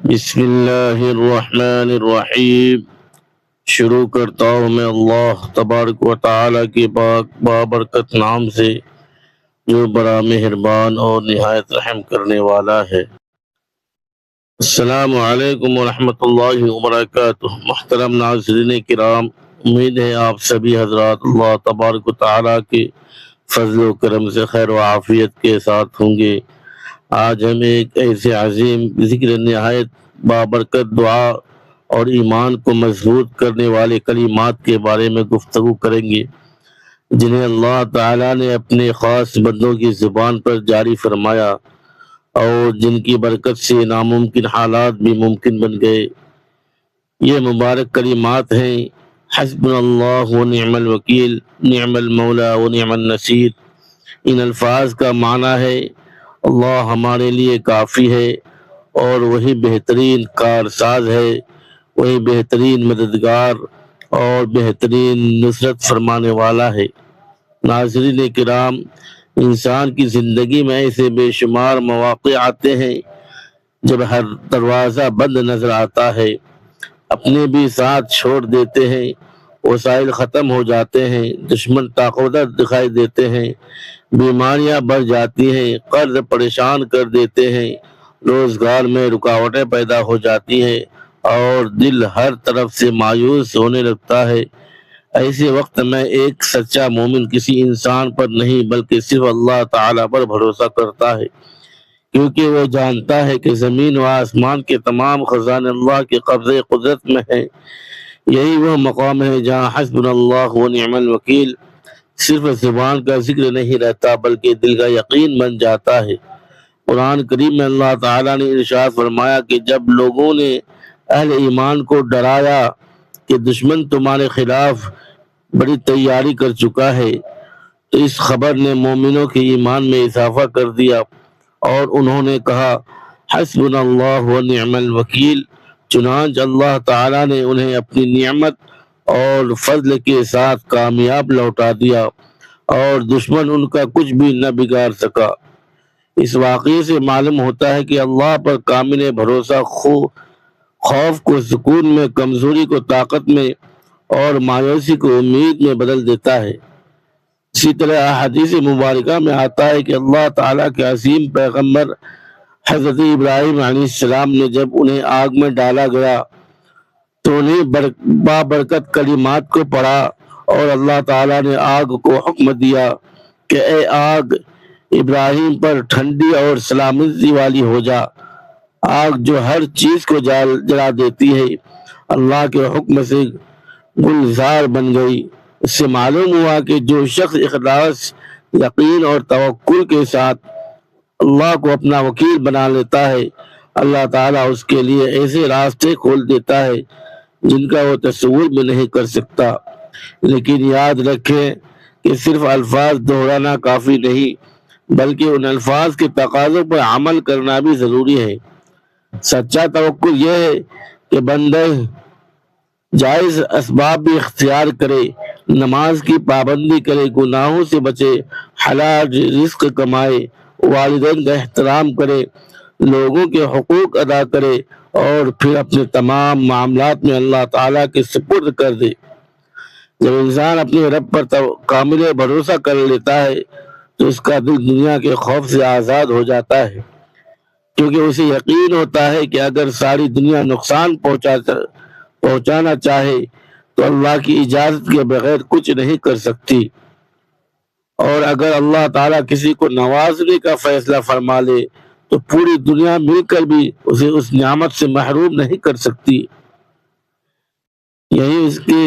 بسم اللہ الرحمن الرحیم۔ شروع کرتا ہوں میں اللہ تبارک و تعالی کے پاک بابرکت نام سے جو بڑا مہربان اور نہایت رحم کرنے والا ہے۔ السلام علیکم ورحمۃ اللہ وبرکاتہ۔ محترم ناظرین کرام، امید ہے آپ سبھی حضرات اللہ تبارک و تعالی کے فضل و کرم سے خیر و عافیت کے ساتھ ہوں گے۔ آج ہم ایک ایسے عظیم ذکر نہایت بابرکت دعا اور ایمان کو مضبوط کرنے والے کلمات کے بارے میں گفتگو کریں گے، جنہیں اللہ تعالیٰ نے اپنے خاص بندوں کی زبان پر جاری فرمایا اور جن کی برکت سے ناممکن حالات بھی ممکن بن گئے۔ یہ مبارک کلمات ہیں: حسبنا اللہ و نعم الوکیل، نعم المولا و نعم النصیر۔ ان الفاظ کا معنی ہے اللہ ہمارے لیے کافی ہے اور وہی بہترین کارساز ہے، وہی بہترین مددگار اور بہترین نصرت فرمانے والا ہے۔ ناظرین کرام، انسان کی زندگی میں ایسے بے شمار مواقع آتے ہیں جب ہر دروازہ بند نظر آتا ہے، اپنے بھی ساتھ چھوڑ دیتے ہیں، وسائل ختم ہو جاتے ہیں، دشمن طاقتور دکھائی دیتے ہیں، بیماریاں بڑھ جاتی ہیں، قرض پریشان کر دیتے ہیں، روزگار میں رکاوٹیں پیدا ہو جاتی ہیں اور دل ہر طرف سے مایوس ہونے لگتا ہے۔ ایسے وقت میں ایک سچا مومن کسی انسان پر نہیں بلکہ صرف اللہ تعالیٰ پر بھروسہ کرتا ہے، کیونکہ وہ جانتا ہے کہ زمین و آسمان کے تمام خزانے اللہ کے قبضے قدرت میں ہیں۔ یہی وہ مقام ہے جہاں حسبنا اللہ و نعم الوکیل صرف زبان کا ذکر نہیں رہتا بلکہ دل کا یقین بن جاتا ہے۔ قرآن کریم میں اللہ تعالیٰ نے ارشاد فرمایا کہ جب لوگوں نے اہل ایمان کو ڈرایا کہ دشمن تمہارے خلاف بڑی تیاری کر چکا ہے، تو اس خبر نے مومنوں کے ایمان میں اضافہ کر دیا اور انہوں نے کہا حسبنا اللہ و نعم الوکیل۔ چنانچہ اللہ تعالیٰ نے انہیں اپنی نعمت اور فضل کے ساتھ کامیاب لوٹا دیا اور دشمن ان کا کچھ بھی نہ بگاڑ سکا۔ اس واقعے سے معلوم ہوتا ہے کہ اللہ پر کامل بھروسہ خوف کو سکون میں، کمزوری کو طاقت میں اور مایوسی کو امید میں بدل دیتا ہے۔ اسی طرح احادیث مبارکہ میں آتا ہے کہ اللہ تعالیٰ کے عظیم پیغمبر حضرت ابراہیم علیہ السلام نے جب انہیں آگ میں ڈالا گیا تو انہیں بابرکت کلمات کو پڑھا اور اللہ تعالیٰ نے آگ کو حکم دیا کہ اے آگ، ابراہیم پر ٹھنڈی اور سلامتی والی ہو جا۔ آگ جو ہر چیز کو جلا دیتی ہے، اللہ کے حکم سے گلزار بن گئی۔ اس سے معلوم ہوا کہ جو شخص اخلاص، یقین اور توکل کے ساتھ اللہ کو اپنا وکیل بنا لیتا ہے، اللہ تعالیٰ اس کے لیے ایسے راستے کھول دیتا ہے جن کا وہ تصور بھی نہیں کر سکتا۔ لیکن یاد رکھیں کہ صرف الفاظ دہرانا کافی نہیں بلکہ ان الفاظ کے تقاضوں پر عمل کرنا بھی ضروری ہے۔ سچا توکل یہ ہے کہ بندہ جائز اسباب بھی اختیار کرے، نماز کی پابندی کرے، گناہوں سے بچے، حلال رزق کمائے، والدین کا احترام کرے، لوگوں کے حقوق ادا کرے اور پھر اپنے تمام معاملات میں اللہ تعالیٰ کے سپرد کر دے۔ جب انسان اپنے رب پر کامل بھروسہ کر لیتا ہے تو اس کا دل دنیا کے خوف سے آزاد ہو جاتا ہے، کیونکہ اسے یقین ہوتا ہے کہ اگر ساری دنیا نقصان پہنچانا چاہے تو اللہ کی اجازت کے بغیر کچھ نہیں کر سکتی، اور اگر اللہ تعالیٰ کسی کو نوازنے کا فیصلہ فرما لے تو پوری دنیا مل کر بھی اسے اس نعمت سے محروم نہیں کر سکتی۔ یہی اس کے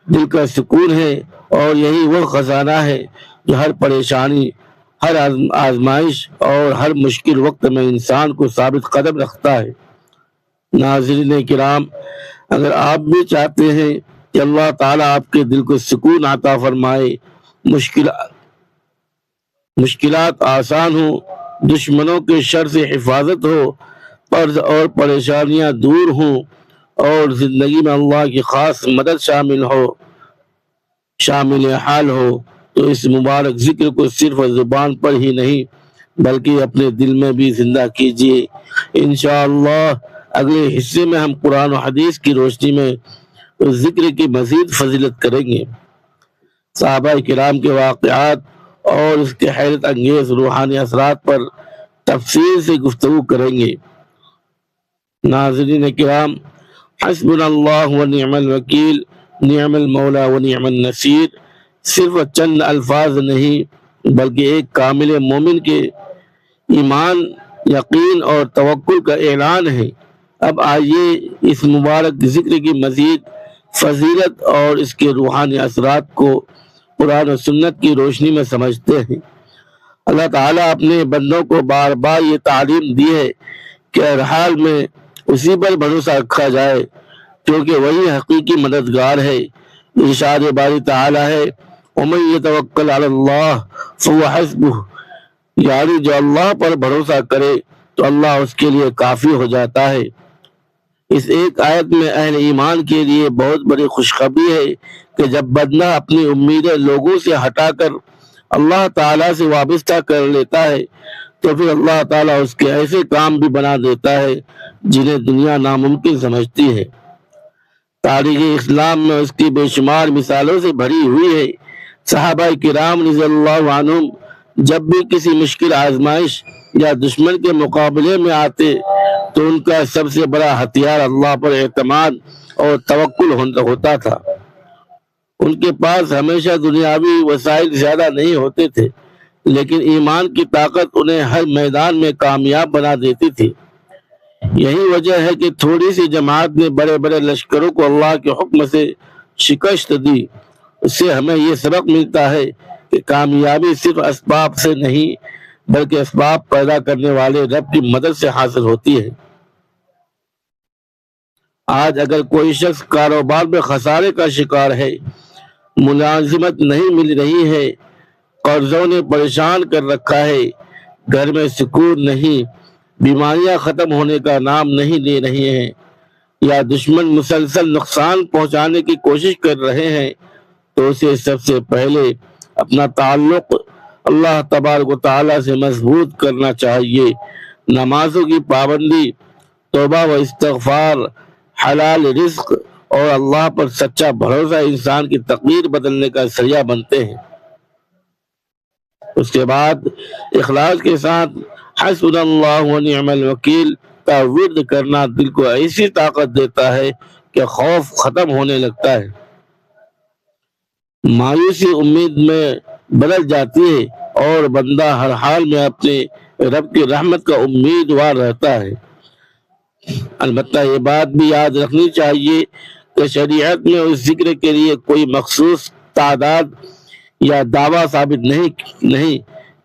دل کا سکون ہے اور یہی وہ خزانہ ہے جو ہر پریشانی، ہر آزمائش اور ہر مشکل وقت میں انسان کو ثابت قدم رکھتا ہے۔ ناظرین کرام، اگر آپ بھی چاہتے ہیں کہ اللہ تعالیٰ آپ کے دل کو سکون عطا فرمائے، مشکلات آسان ہوں، دشمنوں کے شر سے حفاظت ہو، قرض اور پریشانیاں دور ہوں اور زندگی میں اللہ کی خاص مدد شامل حال ہو، تو اس مبارک ذکر کو صرف زبان پر ہی نہیں بلکہ اپنے دل میں بھی زندہ کیجیے۔ انشاءاللہ اگلے حصے میں ہم قرآن و حدیث کی روشنی میں اس ذکر کی مزید فضیلت کریں گے، صحابہ کرام کے واقعات اور اس کے حیرت انگیز روحانی اثرات پر تفصیل سے گفتگو کریں گے۔ ناظرین کرام، حسبنا اللہ و نعم الوکیل، نعم المولا و نعم النصیر صرف چند الفاظ نہیں بلکہ ایک کامل مومن کے ایمان، یقین اور توکل کا اعلان ہے۔ اب آئیے اس مبارک ذکر کی مزید فضیلت اور اس کے روحانی اثرات کو قرآن و سنت کی روشنی میں سمجھتے ہیں۔ اللہ تعالیٰ اپنے بندوں کو بار بار یہ تعلیم دی ہے کہ ہر حال میں اسی پر بھروسہ رکھا جائے کیونکہ وہی حقیقی مددگار ہے۔ ارشاد باری تعالیٰ ہے وَمَن يَتَوَکَّلْ عَلَى اللَّهِ فَهُوَ حَسْبُهُ، یعنی جو اللہ پر بھروسہ کرے تو اللہ اس کے لیے کافی ہو جاتا ہے۔ اس ایک آیت میں اہل ایمان کے لیے بہت بڑی خوشخبری ہے کہ جب بندہ اپنی امیدیں لوگوں سے ہٹا کر اللہ تعالیٰ سے وابستہ کر لیتا ہے تو پھر اللہ تعالیٰ اس کے ایسے کام بھی بنا دیتا ہے جنہیں دنیا ناممکن سمجھتی ہے۔ تاریخ اسلام میں اس کی بے شمار مثالوں سے بھری ہوئی ہے۔ صحابہ کرام رضی اللہ عنہم جب بھی کسی مشکل آزمائش یا دشمن کے مقابلے میں آتے تو ان کا سب سے بڑا ہتھیار اللہ پر اعتماد اور توکل ہوتا تھا۔ ان کے پاس ہمیشہ دنیاوی وسائل زیادہ نہیں ہوتے تھے لیکن ایمان کی طاقت انہیں ہر میدان میں کامیاب بنا دیتی تھی۔ یہی وجہ ہے کہ تھوڑی سی جماعت نے بڑے بڑے لشکروں کو اللہ کے حکم سے شکست دی۔ اس سے ہمیں یہ سبق ملتا ہے کہ کامیابی صرف اسباب سے نہیں بلکہ اسباب پیدا کرنے والے رب کی مدد سے حاصل ہوتی ہے۔ آج اگر کوئی شخص کاروبار میں خسارے کا شکار ہے، ملازمت نہیں مل رہی ہے، قرضوں نے پریشان کر رکھا ہے، گھر میں سکون نہیں، بیماریاں ختم ہونے کا نام نہیں لے رہی ہیں، یا دشمن مسلسل نقصان پہنچانے کی کوشش کر رہے ہیں تو اسے سب سے پہلے اپنا تعلق اللہ تبارک و تعالیٰ سے مضبوط کرنا چاہیے۔ نمازوں کی پابندی، توبہ و استغفار، حلال رزق اور اللہ پر سچا بھروسہ انسان کی تقدیر بدلنے کا ذریعہ بنتے ہیں۔ اس کے بعد اخلاص کے ساتھ حسبنا اللہ و نعم الوکیل کا ورد کرنا دل کو ایسی طاقت دیتا ہے کہ خوف ختم ہونے لگتا ہے، مایوسی امید میں بدل جاتی ہے اور بندہ ہر حال میں اپنے رب کی رحمت کا امیدوار رہتا ہے۔ البتہ یہ بات بھی یاد رکھنی چاہیے کہ شریعت میں اس ذکر کے لیے کوئی مخصوص تعداد یا دعویٰ ثابت نہیں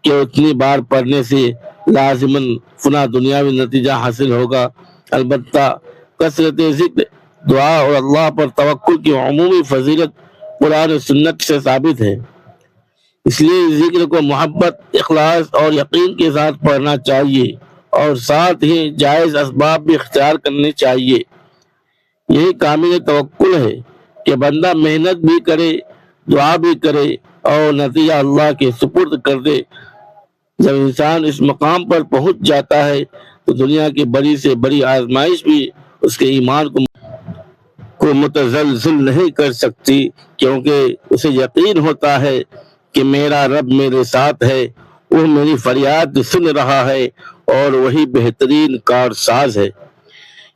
کہ اتنی بار پڑھنے سے لازماً فنا دنیاوی نتیجہ حاصل ہوگا۔ البتہ کثرت ذکر، دعا اور اللہ پر توکل کی عمومی فضیلت قرآن و سنت سے ثابت ہے۔ اس لیے اس ذکر کو محبت، اخلاص اور یقین کے ساتھ پڑھنا چاہیے اور ساتھ ہی جائز اسباب بھی اختیار کرنے چاہیے۔ یہی کامل توکل ہے کہ بندہ محنت بھی کرے، دعا بھی کرے اور نتیجہ اللہ کے سپرد کر دے۔ جب انسان اس مقام پر پہنچ جاتا ہے تو دنیا کی بڑی سے بڑی آزمائش بھی اس کے ایمان کو متزلزل نہیں کر سکتی، کیونکہ اسے یقین ہوتا ہے کہ میرا رب میرے ساتھ ہے، وہ میری فریاد سن رہا ہے اور وہی بہترین کارساز ہے۔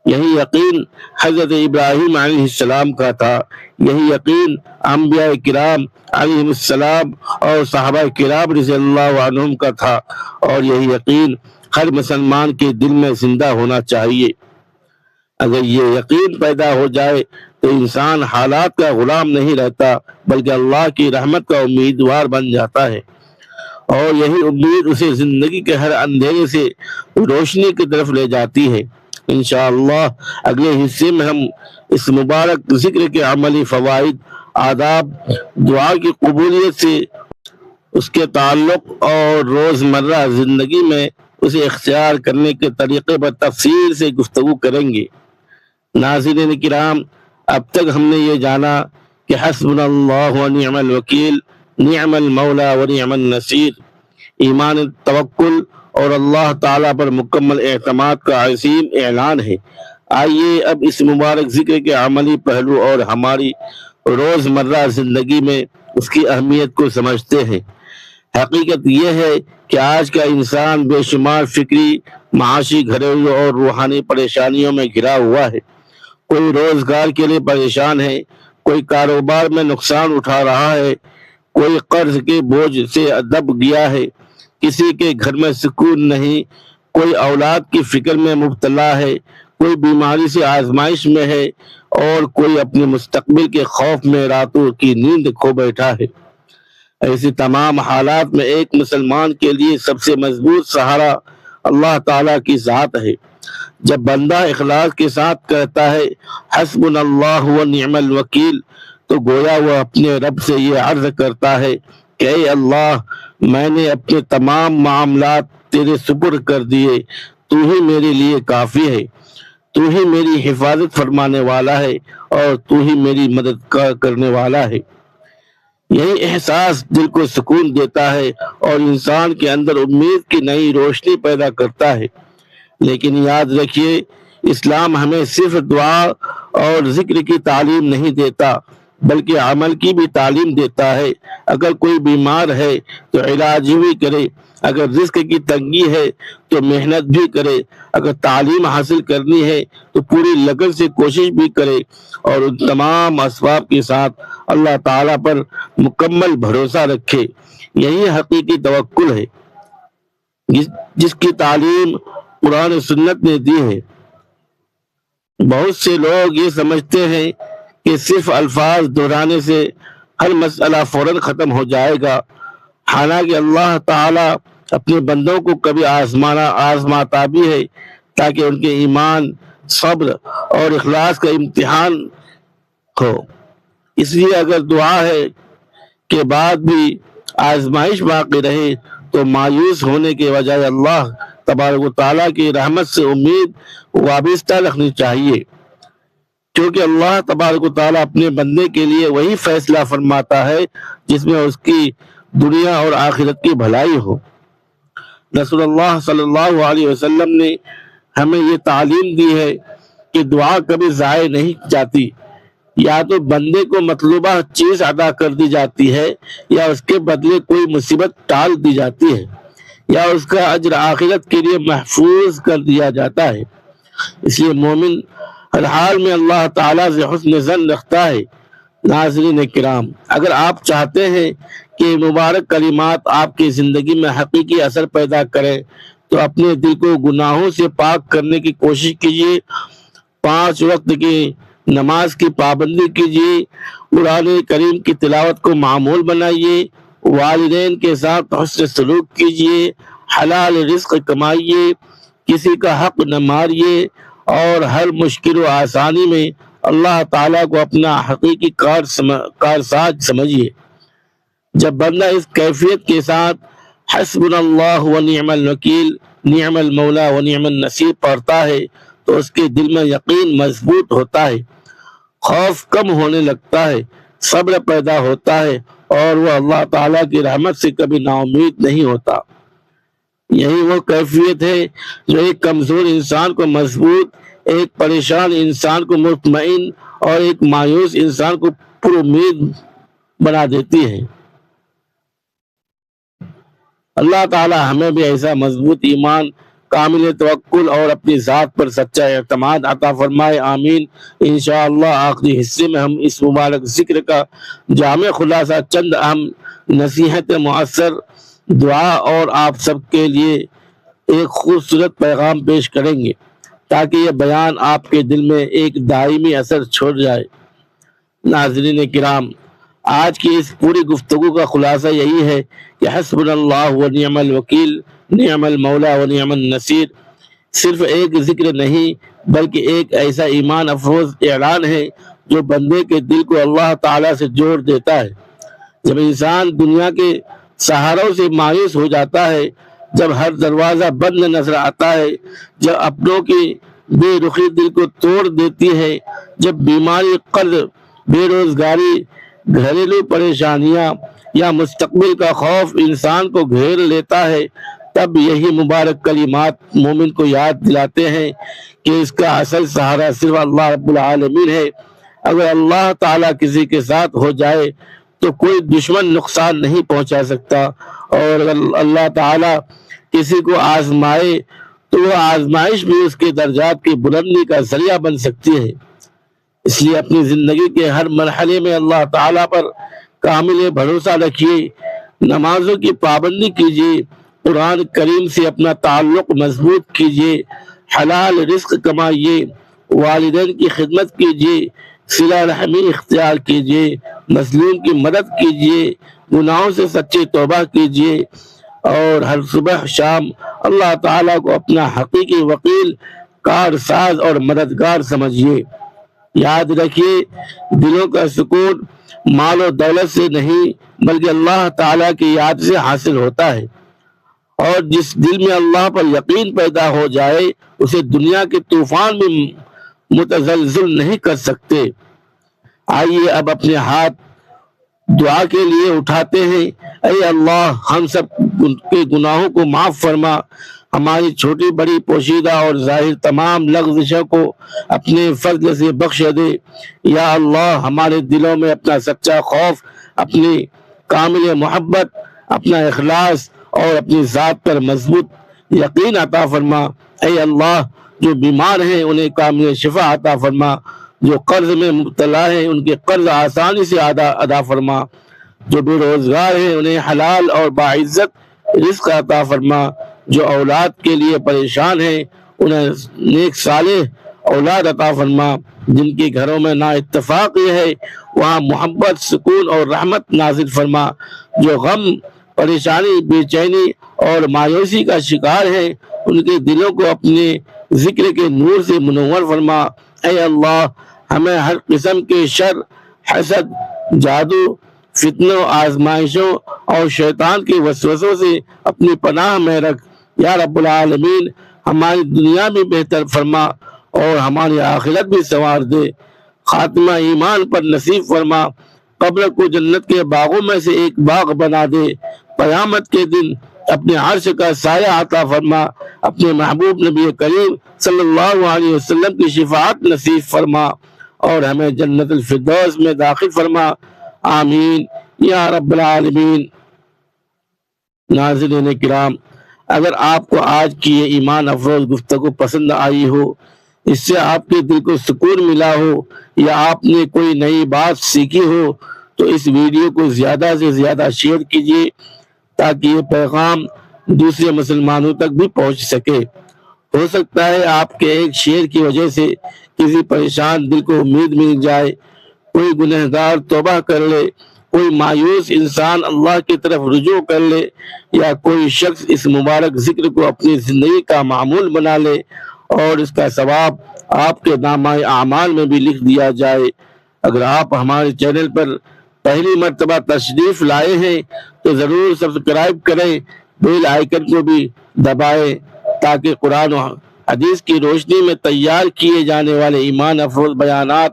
یہی یقین حضرت ابراہیم علیہ السلام کا تھا، یہی یقین انبیاء کرام علیہ السلام اور صحابہ کرام رضی اللہ عنہم کا تھا، اور یہی یقین ہر مسلمان کے دل میں زندہ ہونا چاہیے۔ اگر یہ یقین پیدا ہو جائے تو انسان حالات کا غلام نہیں رہتا بلکہ اللہ کی رحمت کا امیدوار بن جاتا ہے، اور یہی امید اسے زندگی کے ہر اندھیرے سے روشنی کی طرف لے جاتی ہے۔ انشاءاللہ اگلے حصے میں ہم اس مبارک ذکر کے عملی فوائد، آداب، دعا کی قبولیت سے اس کے تعلق اور روزمرہ زندگی میں اسے اختیار کرنے کے طریقے پر تفصیل سے گفتگو کریں گے۔ ناظرین کرام، اب تک ہم نے یہ جانا کہ حسبنا اللہ و نعم الوکیل، نعم المولا و نعم النصیر، ایمان، توکل اور اللہ تعالیٰ پر مکمل اعتماد کا عظیم اعلان ہے۔ آئیے اب اس مبارک ذکر کے عملی پہلو اور ہماری روزمرہ زندگی میں اس کی اہمیت کو سمجھتے ہیں۔ حقیقت یہ ہے کہ آج کا انسان بے شمار فکری، معاشی، گھریلو اور روحانی پریشانیوں میں گھرا ہوا ہے۔ کوئی روزگار کے لیے پریشان ہے، کوئی کاروبار میں نقصان اٹھا رہا ہے، کوئی قرض کے بوجھ سے دب گیا ہے، کسی کے گھر میں سکون نہیں، کوئی اولاد کی فکر میں مبتلا ہے، کوئی بیماری سے آزمائش میں ہے، اور کوئی اپنے مستقبل کے خوف میں راتوں کی نیند کھو بیٹھا ہے۔ ایسی تمام حالات میں ایک مسلمان کے لیے سب سے مضبوط سہارا اللہ تعالیٰ کی ذات ہے۔ جب بندہ اخلاص کے ساتھ کہتا ہے حسبنا اللہ و نعم الوکیل، تو گویا وہ اپنے رب سے یہ عرض کرتا ہے کہ اے اللہ، میں نے اپنے تمام معاملات تیرے سپرد کر دیے، تو ہی میرے لیے کافی ہے، تو ہی میری حفاظت فرمانے والا ہے، اور تو ہی میری مدد کرنے والا ہے۔ یہی احساس دل کو سکون دیتا ہے اور انسان کے اندر امید کی نئی روشنی پیدا کرتا ہے۔ لیکن یاد رکھیے، اسلام ہمیں صرف دعا اور ذکر کی تعلیم نہیں دیتا، بلکہ عمل کی بھی تعلیم دیتا ہے۔ اگر کوئی بیمار ہے تو علاج بھی کرے، اگر رزق کی تنگی ہے تو محنت بھی کرے، اگر تعلیم حاصل کرنی ہے تو پوری لگن سے کوشش بھی کرے، اور ان تمام اسباب کے ساتھ اللہ تعالیٰ پر مکمل بھروسہ رکھے۔ یہی حقیقی توکل ہے جس کی تعلیم قرآن و سنت نے دی ہے۔ بہت سے لوگ یہ سمجھتے ہیں کہ صرف الفاظ دہرانے سے ہر مسئلہ فوراً ختم ہو جائے گا، حالانکہ اللہ تعالیٰ اپنے بندوں کو کبھی آزماتا بھی ہے تاکہ ان کے ایمان، صبر اور اخلاص کا امتحان ہو۔ اس لیے اگر دعا ہے کے بعد بھی آزمائش باقی رہے تو مایوس ہونے کے بجائے اللہ تبارک و تعالیٰ کی رحمت سے امید وابستہ رکھنی چاہیے، کیونکہ اللہ تبارک و تعالیٰ اپنے بندے کے لیے وہی فیصلہ فرماتا ہے جس میں اس کی دنیا اور آخرت کی بھلائی ہو۔ رسول اللہ صلی اللہ علیہ وسلم نے ہمیں یہ تعلیم دی ہے کہ دعا کبھی ضائع نہیں جاتی۔ یا تو بندے کو مطلوبہ چیز عطا کر دی جاتی ہے، یا اس کے بدلے کوئی مصیبت ٹال دی جاتی ہے، یا اس کا اجر آخرت کے لیے محفوظ کر دیا جاتا ہے۔ اس لیے مومن ہر حال میں اللہ تعالیٰ سے حسن ظن رکھتا ہے۔ ناظرین کرام، اگر آپ چاہتے ہیں کہ مبارک کلمات آپ کی زندگی میں حقیقی اثر پیدا کریں تو اپنے دل کو گناہوں سے پاک کرنے کی کوشش کیجیے، 5 وقت کی نماز کی پابندی کیجیے، قرآن کریم کی تلاوت کو معمول بنائیے، والدین کے ساتھ حسن سلوک کیجیے، حلال رزق کمائیے، کسی کا حق نہ ماریے، اور ہر مشکل و آسانی میں اللہ تعالیٰ کو اپنا حقیقی کارساز سمجھیے۔ جب بندہ اس کیفیت کے ساتھ حسبنا اللہ و نعم الوکیل، نعم المولا و نعم النصیر پڑھتا ہے تو اس کے دل میں یقین مضبوط ہوتا ہے، خوف کم ہونے لگتا ہے، صبر پیدا ہوتا ہے، اور وہ اللہ تعالیٰ کی رحمت سے کبھی نا امید نہیں ہوتا۔ یہی وہ کیفیت ہے جو ایک کمزور انسان کو مضبوط، ایک پریشان انسان کو مطمئن، اور ایک مایوس انسان کو پر امید بنا دیتی ہے۔ اللہ تعالی ہمیں بھی ایسا مضبوط ایمان، کامل توکل اور اپنی ذات پر سچا اعتماد عطا فرمائے، آمین۔ انشاءاللہ آخری حصے میں ہم اس مبارک ذکر کا جامع خلاصہ، چند اہم نصیحت مؤثر دعا اور آپ سب کے لیے ایک خوبصورت پیغام پیش کریں گے تاکہ یہ بیان آپ کے دل میں ایک دائمی اثر چھوڑ جائے۔ ناظرین کرام، آج کی اس پوری گفتگو کا خلاصہ یہی ہے کہ حسبنا اللہ و نعم الوکیل، نعم المولا و نعم النصیر صرف ایک ذکر نہیں بلکہ ایک ایسا ایمان افروز اعلان ہے جو بندے کے دل کو اللہ تعالیٰ سے جوڑ دیتا ہے۔ جب انسان دنیا کے سہاروں سے مایوس ہو جاتا ہے، جب ہر دروازہ بند نظر آتا ہے، جب اپنوں کی بے رخی دل کو توڑ دیتی ہے، جب بیماری، قرض، بے روزگاری، گھریلو پریشانیاں یا مستقبل کا خوف انسان کو گھیر لیتا ہے، تب یہی مبارک کلمات مومن کو یاد دلاتے ہیں کہ اس کا اصل سہارا صرف اللہ رب العالمین ہے۔ اگر اللہ تعالیٰ کسی کے ساتھ ہو جائے تو کوئی دشمن نقصان نہیں پہنچا سکتا، اور اگر اللہ تعالیٰ کسی کو آزمائے تو وہ آزمائش بھی اس کے درجات کی بلندی کا ذریعہ بن سکتی ہے۔ اس لیے اپنی زندگی کے ہر مرحلے میں اللہ تعالیٰ پر کامل بھروسہ رکھیے، نمازوں کی پابندی کیجیے، قرآن کریم سے اپنا تعلق مضبوط کیجیے، حلال رزق کمائیے، والدین کی خدمت کیجیے، صلہ رحمی اختیار کیجیے، مظلوم کی مدد کیجیے، گناہوں سے سچی توبہ کیجیے، اور ہر صبح شام اللہ تعالیٰ کو اپنا حقیقی وکیل، کارساز اور مددگار سمجھیے۔ یاد رکھیے، دلوں کا سکون مال و دولت سے نہیں بلکہ اللہ تعالیٰ کی یاد سے حاصل ہوتا ہے، اور جس دل میں اللہ پر یقین پیدا ہو جائے اسے دنیا کے طوفان بھی متزلزل نہیں کر سکتے۔ آئیے اب اپنے ہاتھ دعا کے لیے اٹھاتے ہیں۔ اے اللہ، ہم سب کے گناہوں کو معاف فرما، ہماری چھوٹی بڑی پوشیدہ اور ظاہر تمام لغزشوں کو اپنے فضل سے بخش دے۔ یا اللہ، ہمارے دلوں میں اپنا سچا خوف، اپنی کامل محبت، اپنا اخلاص اور اپنی ذات پر مضبوط یقین عطا فرما۔ اے اللہ، جو بیمار ہیں انہیں کامل شفا عطا فرما، جو قرض میں مبتلا ہیں ان کے قرض آسانی سے ادا فرما، جو بے روزگار ہیں انہیں حلال اور باعزت رزق عطا فرما، جو اولاد کے لیے پریشان ہیں انہیں نیک صالح اولاد عطا فرما، جن کے گھروں میں نا اتفاقی ہے وہاں محبت، سکون اور رحمت نازل فرما، جو غم، پریشانی، بے چینی اور مایوسی کا شکار ہیں ان کے دلوں کو اپنے ذکر کے نور سے منور فرما۔ اے اللہ، ہمیں ہر قسم کے شر، حسد، جادو، فتنوں، آزمائشوں اور شیطان کے وسوسوں سے اپنی پناہ میں رکھ۔ یا رب العالمین، ہماری دنیا بھی بہتر فرما اور ہماری آخرت بھی سنوار دے، خاتمہ ایمان پر نصیب فرما، قبر کو جنت کے باغوں میں سے ایک باغ بنا دے، قیامت کے دن اپنے عرش کا سایہ عطا فرما، اپنے محبوب نبی کریم صلی اللہ علیہ وسلم کی شفاعت نصیب فرما اور ہمیں جنت الفردوس میں داخل فرما۔ آمین یا رب العالمین۔ ناظرین کرام، اگر آپ کو آج کی یہ ایمان افروز گفتگو پسند آئی ہو، اس سے آپ کے دل کو سکون ملا ہو یا آپ نے کوئی نئی بات سیکھی ہو تو اس ویڈیو کو زیادہ سے زیادہ شیئر کیجیے تاکہ یہ پیغام دوسرے مسلمانوں تک بھی پہنچ سکے۔ ہو سکتا ہے آپ کے ایک شیئر کی وجہ سے کسی پریشان دل کو امید مل جائے، کوئی گنہگار توبہ کر لے، کوئی مایوس انسان اللہ کی طرف رجوع کر لے، یا کوئی شخص اس مبارک ذکر کو اپنی زندگی کا معمول بنا لے اور اس کا ثواب آپ کے نامہ اعمال میں بھی لکھ دیا جائے۔ اگر آپ ہمارے چینل پر پہلی مرتبہ تشریف لائے ہیں تو ضرور سبسکرائب کریں، بیل آئیکن کو بھی دبائیں تاکہ قرآن و حدیث کی روشنی میں تیار کیے جانے والے ایمان افروز بیانات،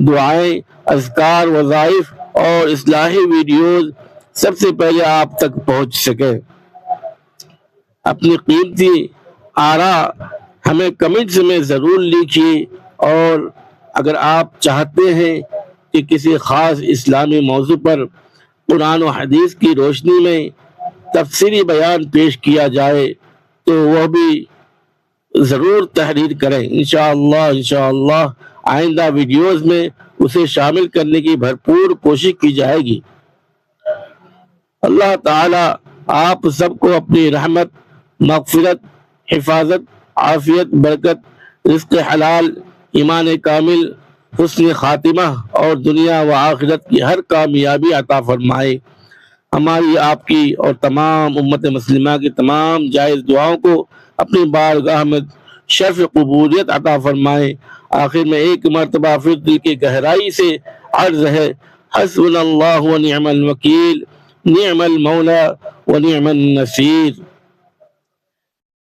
دعائیں، اذکار، وظائف اور اصلاحی ویڈیوز سب سے پہلے آپ تک پہنچ سکے۔ اپنی قیمتی آراء ہمیں کمنٹس میں ضرور لکھیے، اور اگر آپ چاہتے ہیں کہ کسی خاص اسلامی موضوع پر قرآن و حدیث کی روشنی میں تفسیری بیان پیش کیا جائے تو وہ بھی ضرور تحریر کریں۔ انشاءاللہ آئندہ ویڈیوز میں اسے شامل کرنے کی بھرپور کوشش کی جائے گی۔ اللہ تعالی آپ سب کو اپنی رحمت، مغفرت، حفاظت، عافیت، برکت، رزق حلال، ایمان کامل، حسن خاتمہ اور دنیا و آخرت کی ہر کامیابی عطا فرمائے۔ ہماری، آپ کی اور تمام امت مسلمہ کی تمام جائز دعاؤں کو اپنی بارگاہ میں شرف قبولیت عطا فرمائے۔ آخر میں ایک مرتبہ پھر دل کی گہرائی سے عرض ہے، حسبنا اللہ و نعم الوکیل، نعم المولا و نعم النصیر۔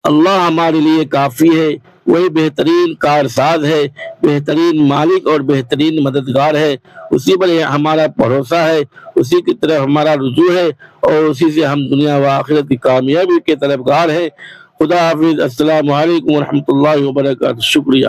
اللہ ہمارے لیے کافی ہے، وہی بہترین کارساز ہے، بہترین مالک اور بہترین مددگار ہے، اسی پر ہمارا بھروسہ ہے، اسی کی طرف ہمارا رجوع ہے، اور اسی سے ہم دنیا و آخرت کی کامیابی کے طلبگار ہیں۔ خدا حافظ۔ السلام علیکم ورحمۃ اللہ وبرکاتہ۔ شکریہ۔